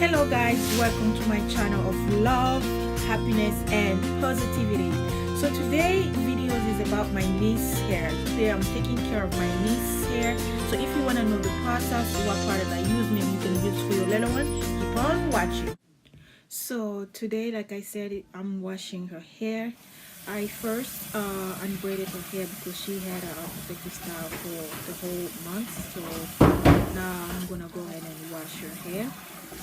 Hello guys, welcome to my channel of love, happiness and positivity. So today videos is about my niece hair. Today I'm taking care of my niece hair. So if you want to know the process, what product I use, maybe you can use for your little one, keep on watching. So today, like I said, I'm washing her hair. I first unbraided her hair because she had a protective style for the whole month. So now I'm gonna go ahead and wash her hair.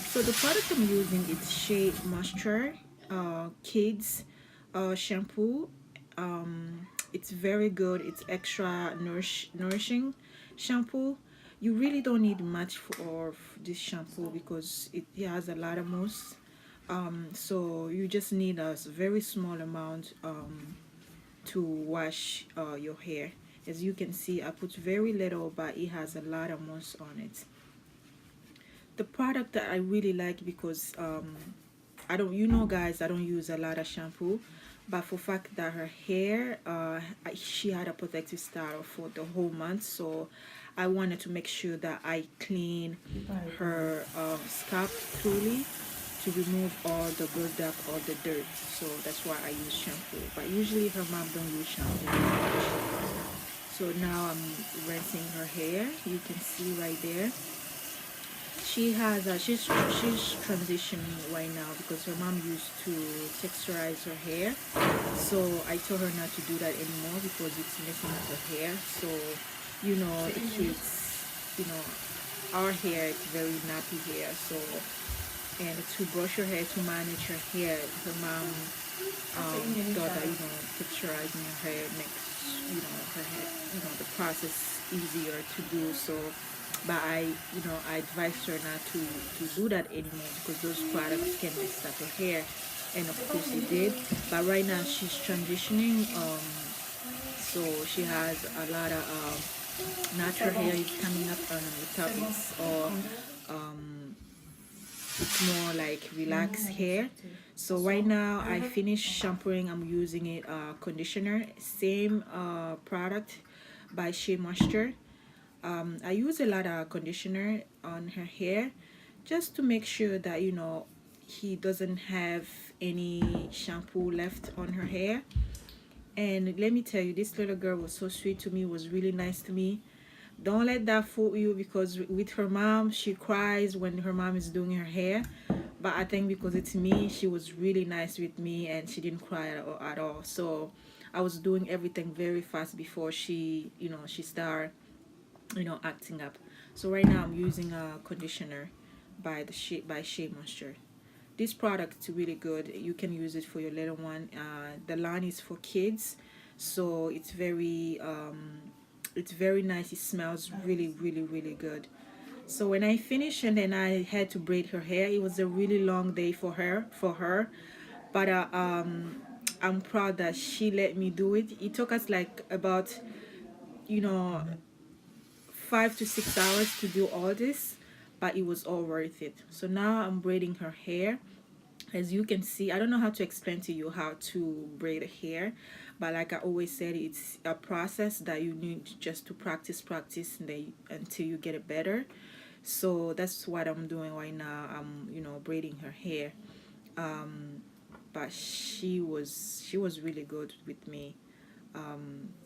So the product I'm using is Shea Moisture Kids shampoo. It's very good. It's extra nourishing shampoo. You really don't need much for this shampoo because it has a lot of mousse. So you just need a very small amount to wash your hair. As you can see, I put very little, but it has a lot of mousse on it. The product that I really like because I don't, you know guys, I don't use a lot of shampoo, but for fact that her hair she had a protective style for the whole month, so I wanted to make sure that I clean her scalp thoroughly to remove all the buildup or the dirt. So that's why I use shampoo, but usually her mom don't use shampoo. So now I'm rinsing her hair. You can see right there she has she's transitioning right now because her mom used to texturize her hair, so I told her not to do that anymore because it's messing up her hair. So you know, the kids, you know, our hair is very nappy hair, so and to brush her hair, to manage her hair, her mom thought that, you know, texturizing her hair makes, you know, her hair, you know, the process easier to do. So but I advised her not to do that anymore because those products can mess up her hair, and of course it did. But right now she's transitioning, so she has a lot of natural hair is coming up on the top. It's more like relaxed hair. So right now I finished shampooing. I'm using it conditioner, same product by Shea Moisture. I use a lot of conditioner on her hair just to make sure that, you know, he doesn't have any shampoo left on her hair. And let me tell you, this little girl was so sweet to me, was really nice to me. Don't let that fool you because with her mom, she cries when her mom is doing her hair. But I think because it's me, she was really nice with me and she didn't cry at all. So I was doing everything very fast before she, you know, she started, you know, acting up. So right now I'm using a conditioner by Shea Moisture. This product is really good. You can use it for your little one. The line is for kids, so it's very nice. It smells really good. So when I finished and then I had to braid her hair, it was a really long day for her, but I'm proud that she let me do it. It took us like about, you know, 5 to 6 hours to do all this, but it was all worth it. So now I'm braiding her hair. As you can see, I don't know how to explain to you how to braid hair, but like I always said, it's a process that you need just to practice until you get it better. So that's what I'm doing right now. I'm, you know, braiding her hair. But she was really good with me.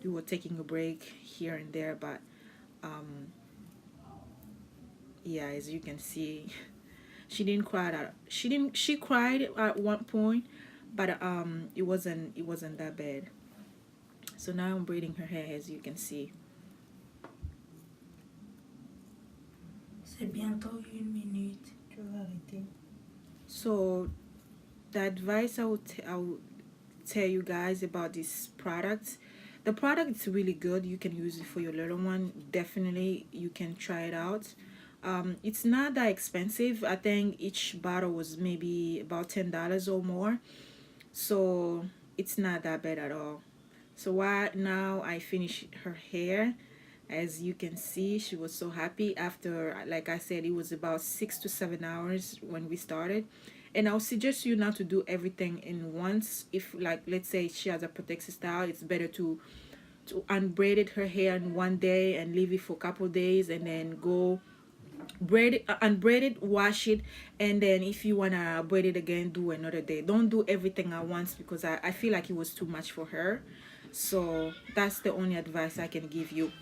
We were taking a break here and there, but yeah, as you can see, she cried at one point, but it wasn't that bad. So now I'm braiding her hair, as you can see. C'est bientôt 1 minute. Tu vas arrêter. So the advice I will tell you guys about this product. The product is really good. You can use it for your little one. Definitely, you can try it out. It's not that expensive. I think each bottle was maybe about $10 or more. So it's not that bad at all. So right now I finished her hair. As you can see, she was so happy after, like I said, it was about 6 to 7 hours when we started. And I'll suggest you not to do everything in once. If, like, let's say she has a protective style, it's better to unbraided her hair in one day and leave it for a couple days and then go braid it, unbraid it, wash it, and then if you wanna braid it again, do another day. Don't do everything at once, because I feel like it was too much for her. So that's the only advice I can give you.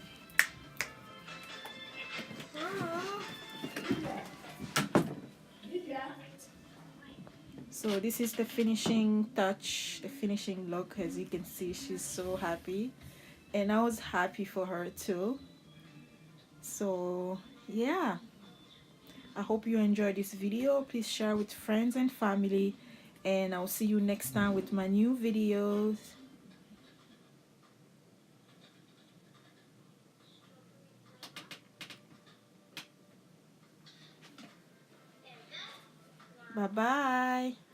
So this is the finishing touch, the finishing look. As you can see, she's so happy, and I was happy for her too. So yeah, I hope you enjoyed this video. Please share with friends and family, and I'll see you next time with my new videos. Bye bye.